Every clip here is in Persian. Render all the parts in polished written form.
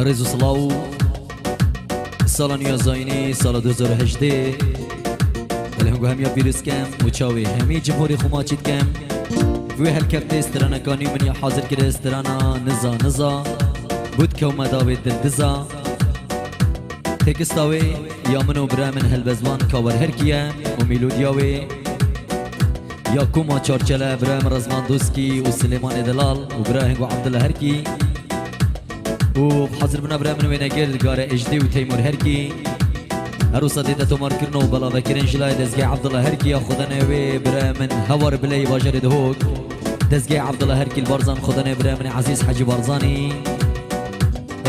رزو صلاو سالا نیازاینی سال 2018 الهنگو همیا بیروز کم وچاوی همی جمهوری خماچید کم وی هلکفت استرانا کانی منیا حاضر کرده استرانا نزا بود که اومداوی دلدزا تکستاوی یا منو برا من هلبزوان کاور هرکیه و میلودیاوی یا کوما چارچله برا من رزمان دوسکی و سلیمان دلال و برا هنگو عبدالله هرکی و حاضر بنا برا من وینگر گاره اجدی و تیمور هرکی عروسا دیده تومار کرنو بلا بکرین جلای دزگی عبدالله هرکی یا خدا نوی برا من هوار بلی باجر دهوک دزگی عبدالله هرکی البارزان خدا نوی برا من عزیز حجی بارزانی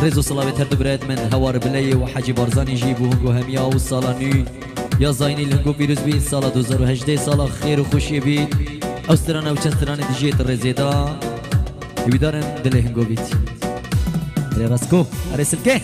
رزو صلاوی تردو براد من هوار بلی و حجی بارزانی جیبو هنگو همیا و سالا نی یا زاینی لهنگو بیروز بید سالا 2018 سالا خیر و خوشی بید اوسترانا و چنسترانا دیجیت رزیدا یویدارن دل هنگو بید ری راسکو اری سلکه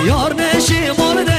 یار نشی مال